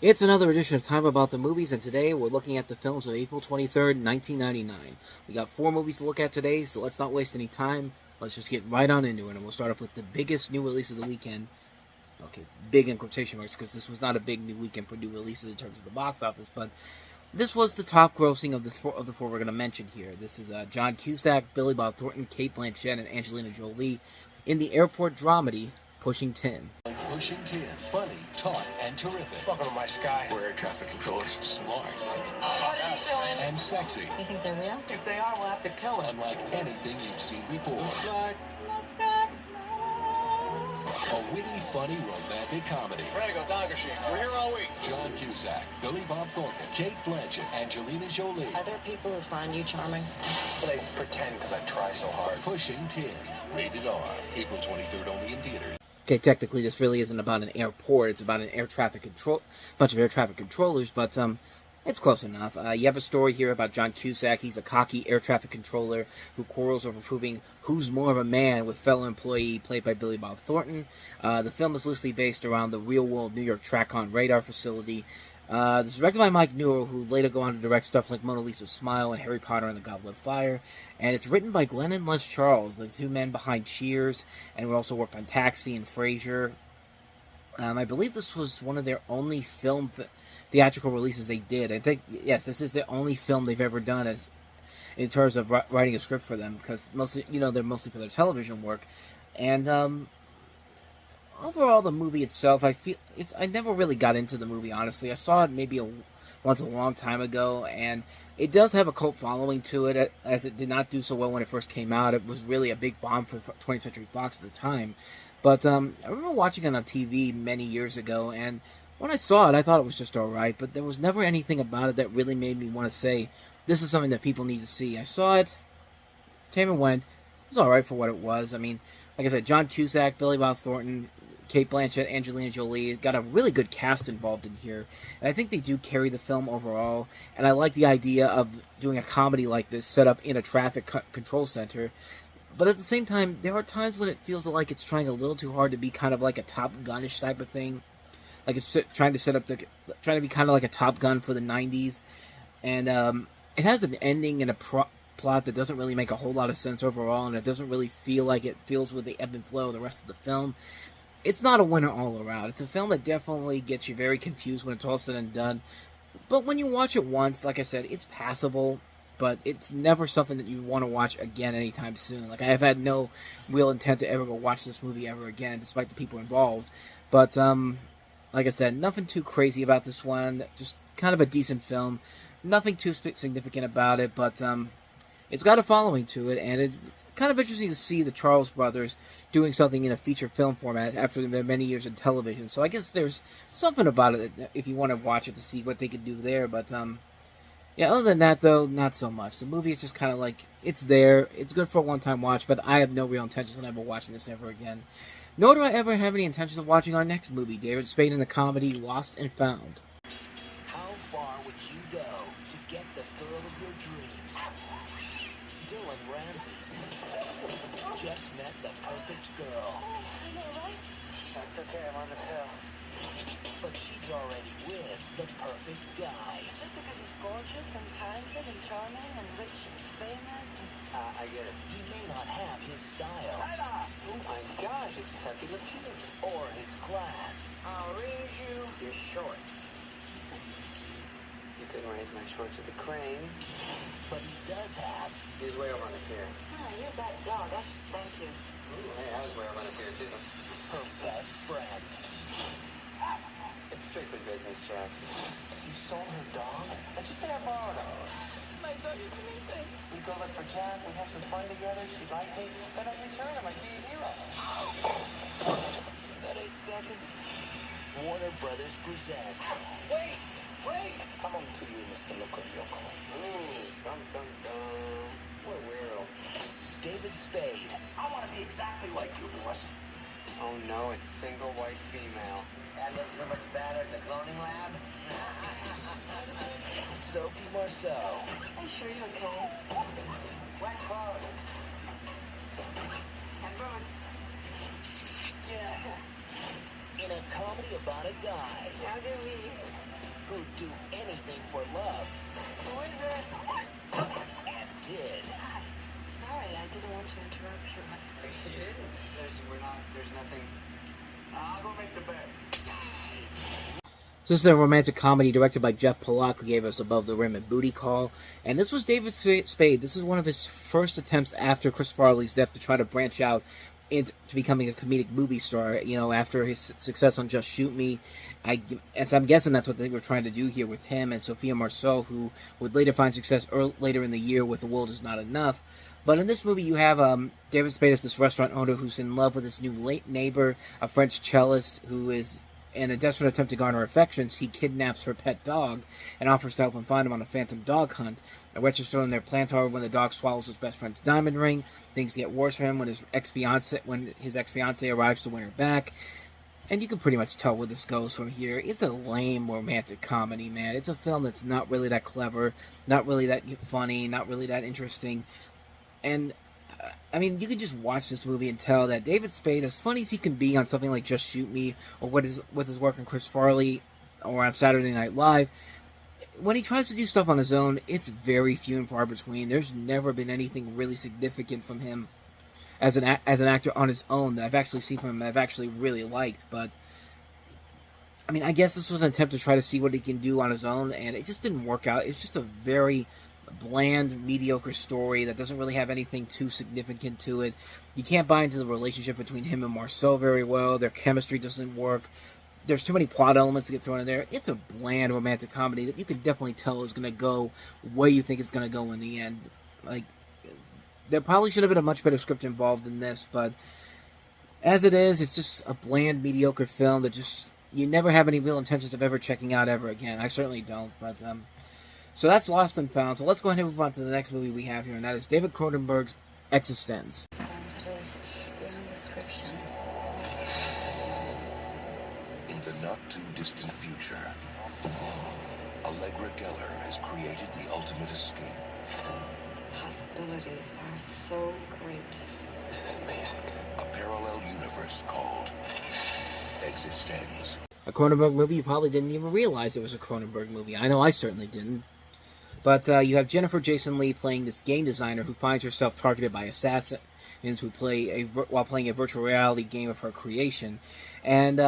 It's another edition of Time About the Movies, and today we're looking at the films of April 23rd, 1999. We got 4 movies to look at today, so let's not waste any time. Let's just get right on into it, and we'll start off with the biggest new release of the weekend. Okay, big in quotation marks, because this was not a big new weekend for new releases in terms of the box office, but this was the top grossing of the four we're going to mention here. This is John Cusack, Billy Bob Thornton, Cate Blanchett, and Angelina Jolie in the airport dramedy Pushing 10. Pushing 10, funny, taut, and terrific. Welcome to my sky. We're air traffic controllers. Smart. What are you doing? And sexy. You think they're real? If they are, we'll have to kill them. Unlike anything you've seen before. Slide. A witty, funny, romantic comedy. Ready to go, dog machine. We're here all week. John Cusack, Billy Bob Thornton, Cate Blanchett, Angelina Jolie. Are there people who find you charming? They pretend because I try so hard. Pushing 10, rated R. April 23rd, only in theaters. Okay, technically this really isn't about an airport, it's about an air traffic bunch of air traffic controllers, but it's close enough. You have a story here about John Cusack. He's a cocky air traffic controller who quarrels over proving who's more of a man with fellow employee played by Billy Bob Thornton. The film is loosely based around the real-world New York TRACON radar facility. This is directed by Mike Newell, who later go on to direct stuff like Mona Lisa's Smile and Harry Potter and the Goblet of Fire. And it's written by Glenn and Les Charles, the 2 men behind Cheers, and who also worked on Taxi and Frasier. I believe this was one of their only theatrical releases they did. I think, yes, this is the only film they've ever done in terms of writing a script for them, because mostly, they're mostly for their television work. And overall, the movie itself, I never really got into the movie, honestly. I saw it maybe once a long time ago, and it does have a cult following to it, as it did not do so well when it first came out. It was really a big bomb for 20th Century Fox at the time. But I remember watching it on TV many years ago, and when I saw it, I thought it was just alright, but there was never anything about it that really made me want to say, this is something that people need to see. I saw it, came and went. It was alright for what it was. I mean, like I said, John Cusack, Billy Bob Thornton, Cate Blanchett, Angelina Jolie, got a really good cast involved in here, and I think they do carry the film overall, and I like the idea of doing a comedy like this set up in a traffic control center, but at the same time, there are times when it feels like it's trying a little too hard to be kind of like a Top Gun-ish type of thing, like it's trying to be kind of like a Top Gun for the 90s, and it has an ending and a plot that doesn't really make a whole lot of sense overall, and it doesn't really feel like it feels with the ebb and flow of the rest of the film. It's not a winner all around. It's a film that definitely gets you very confused when it's all said and done. But when you watch it once, like I said, it's passable, but it's never something that you want to watch again anytime soon. Like, I have had no real intent to ever go watch this movie ever again, despite the people involved. But, like I said, nothing too crazy about this one. Just kind of a decent film. Nothing too significant about it, but it's got a following to it, and it's kind of interesting to see the Charles brothers doing something in a feature film format after their many years in television. So I guess there's something about it if you want to watch it to see what they could do there. But yeah, other than that, though, not so much. The movie is just kind of like, it's there. It's good for a one-time watch, but I have no real intentions of ever watching this ever again. Nor do I ever have any intentions of watching our next movie, David Spade in the comedy Lost and Found. How far would you go to get the girl of your dreams? Dylan Ramsey just met the perfect girl. That's okay, I'm on the pill. But she's already with the perfect guy. Just because he's gorgeous and talented and charming and rich and famous. I get it. He may not have his style Oh my gosh, it's Pepe Le Pew. or his class, I'll raise you your shorts. You couldn't raise my shorts with the crane. but he does have He was way over on the pier. Oh, you're that dog. I should thank you. Ooh, hey, I was way over on the pier too. her best friend. It's strictly business, Jack. You stole her dog? I just said I borrowed her. My dog is amazing. We'd go look for Jack, we'd have some fun together, she'd like me, then I'd return him, I'd be a hero. Is that 8 seconds? Warner Brothers presents Wait! Come on to you, Mr. Locoyoco. Ooh, dum dum dum. What a weirdo. David Spade, I want to be exactly like you, boss. Oh no, it's single white female. I look too much better at the cloning lab? Sophie Marceau, Are you sure you're okay? Wet clothes. And birds. Yeah. in a comedy about a guy How do we? who'd do anything for love Who is it? and did. Hi. Sorry, I didn't want to interrupt you. She didn't. There's nothing. I'll go make the bed. So this is a romantic comedy directed by Jeff Pollock, who gave us Above the Rim and Booty Call. And this was David Spade. This is one of his first attempts after Chris Farley's death to try to branch out into becoming a comedic movie star. You know, after his success on Just Shoot Me, as I'm guessing that's what they were trying to do here with him and Sophia Marceau, who would later find success later in the year with The World Is Not Enough. But in this movie, you have David Spade as this restaurant owner who's in love with his new late neighbor, a French cellist who is, in a desperate attempt to garner affections, he kidnaps her pet dog and offers to help him find him on a phantom dog hunt. A wretched is thrown in their plans, however, when the dog swallows his best friend's diamond ring. Things get worse for him when his ex-fiancée arrives to win her back. And you can pretty much tell where this goes from here. It's a lame romantic comedy, man. It's a film that's not really that clever, not really that funny, not really that interesting. And I mean, you could just watch this movie and tell that David Spade, as funny as he can be on something like Just Shoot Me, or with his work on Chris Farley, or on Saturday Night Live, when he tries to do stuff on his own, it's very few and far between. There's never been anything really significant from him as an actor on his own that I've actually seen from him that I've actually really liked. But I mean, I guess this was an attempt to try to see what he can do on his own, and it just didn't work out. It's just a very bland, mediocre story that doesn't really have anything too significant to it. You can't buy into the relationship between him and Marceau very well. Their chemistry doesn't work. There's too many plot elements to get thrown in there. It's a bland romantic comedy that you can definitely tell is going to go where you think it's going to go in the end. Like, there probably should have been a much better script involved in this, but as it is, it's just a bland, mediocre film that just, you never have any real intentions of ever checking out ever again. I certainly don't, but so that's Lost and Found. So let's go ahead and move on to the next movie we have here, and that is David Cronenberg's eXistenz. Sensitive beyond description. In the not-too-distant future, Allegra Geller has created the ultimate escape. Possibilities are so great. This is amazing. A parallel universe called eXistenz. A Cronenberg movie you probably didn't even realize it was a Cronenberg movie. I know I certainly didn't. But you have Jennifer Jason Leigh playing this game designer who finds herself targeted by assassins while playing a virtual reality game of her creation. And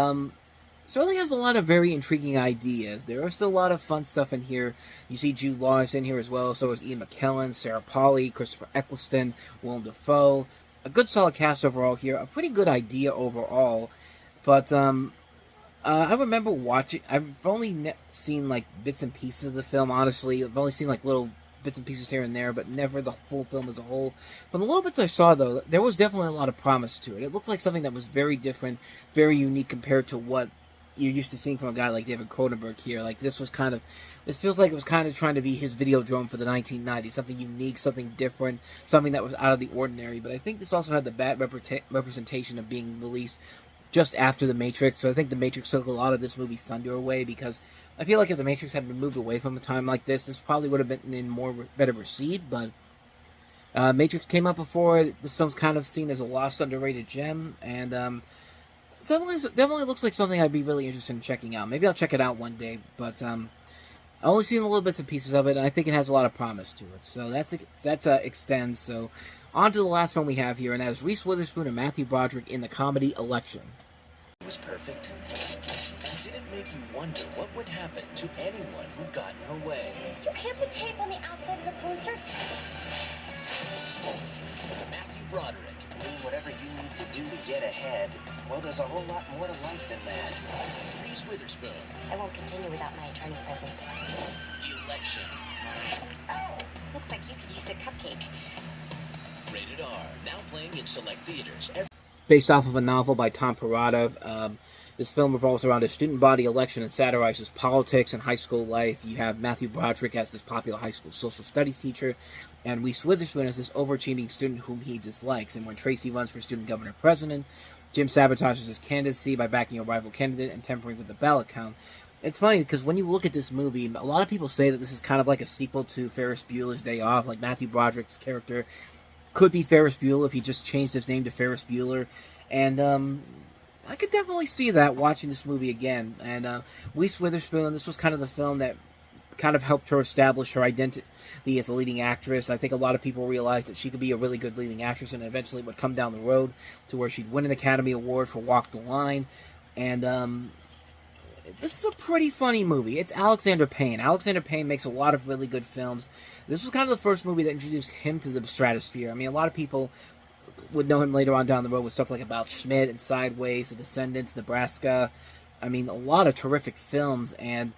certainly has a lot of very intriguing ideas. There are still a lot of fun stuff in here. You see Jude Law is in here as well. So is Ian McKellen, Sarah Polley, Christopher Eccleston, Willem Dafoe. A good solid cast overall here. A pretty good idea overall. But I remember watching. I've only seen like bits and pieces of the film. Honestly, I've only seen like little bits and pieces here and there, but never the full film as a whole. But the little bits I saw, though, there was definitely a lot of promise to it. It looked like something that was very different, very unique compared to what you're used to seeing from a guy like David Cronenberg here. Like this feels like it was kind of trying to be his Videodrome for the 1990s, something unique, something different, something that was out of the ordinary. But I think this also had the bad representation of being released just after The Matrix, so I think The Matrix took a lot of this movie's thunder away, because I feel like if The Matrix had been moved away from a time like this probably would have been in better received, but Matrix came out before. This film's kind of seen as a lost, underrated gem, and definitely looks like something I'd be really interested in checking out. Maybe I'll check it out one day, but I've only seen little bits and pieces of it, and I think it has a lot of promise to it. So that's eXistenz. So on to the last one we have here, and that is Reese Witherspoon and Matthew Broderick in the comedy Election. It was perfect. And did it make you wonder what would happen to anyone who got in her way? You can't put tape on the outside of the poster. Matthew Broderick, do whatever you need to do to get ahead. Well, there's a whole lot more to life than that. Reese Witherspoon, I won't continue without my attorney present. Election. Oh, looks like you could use a cupcake. Rated R, now playing in select theaters. Based off of a novel by Tom Perrotta, this film revolves around a student body election and satirizes politics and high school life. You have Matthew Broderick as this popular high school social studies teacher, and Reese Witherspoon as this overachieving student whom he dislikes. And when Tracy runs for student governor president, Jim sabotages his candidacy by backing a rival candidate and tampering with the ballot count. It's funny because when you look at this movie, a lot of people say that this is kind of like a sequel to Ferris Bueller's Day Off. Like Matthew Broderick's character could be Ferris Bueller if he just changed his name to Ferris Bueller. And I could definitely see that watching this movie again. And Reese Witherspoon, this was kind of the film that kind of helped her establish her identity as a leading actress. I think a lot of people realized that she could be a really good leading actress, and eventually would come down the road to where she'd win an Academy Award for Walk the Line. And this is a pretty funny movie. It's Alexander Payne. Alexander Payne makes a lot of really good films. This was kind of the first movie that introduced him to the stratosphere. I mean, a lot of people would know him later on down the road with stuff like About Schmidt and Sideways, The Descendants, Nebraska. I mean, a lot of terrific films, and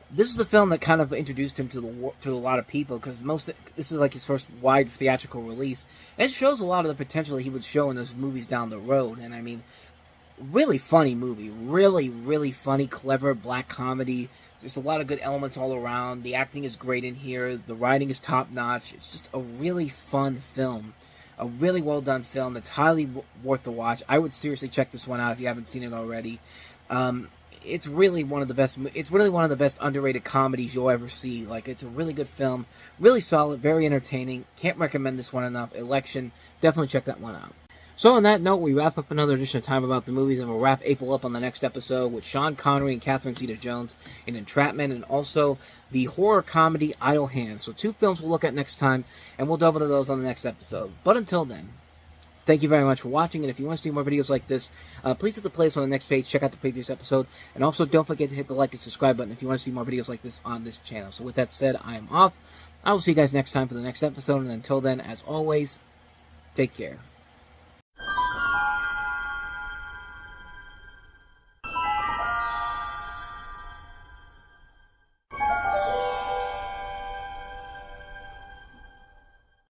this is the film that kind of introduced him to a lot of people, because this is like his first wide theatrical release, and it shows a lot of the potential that he would show in those movies down the road. And I mean, really funny movie, really, really funny, clever black comedy. Just a lot of good elements all around. The acting is great in here. The writing is top notch. It's just a really fun film. A really well done film that's highly worth the watch. I would seriously check this one out if you haven't seen it already. It's really one of the best. It's really one of the best underrated comedies you'll ever see. Like, it's a really good film, really solid, very entertaining. Can't recommend this one enough. Election, definitely check that one out. So on that note, we wrap up another edition of Time About the Movies, and we'll wrap April up on the next episode with Sean Connery and Catherine Zeta-Jones in Entrapment, and also the horror comedy Idle Hands. So 2 films we'll look at next time, and we'll delve into those on the next episode. But until then, thank you very much for watching, and if you want to see more videos like this, please hit the playlist on the next page, check out the previous episode, and also don't forget to hit the like and subscribe button if you want to see more videos like this on this channel. So with that said, I am off. I will see you guys next time for the next episode, and until then, as always, take care.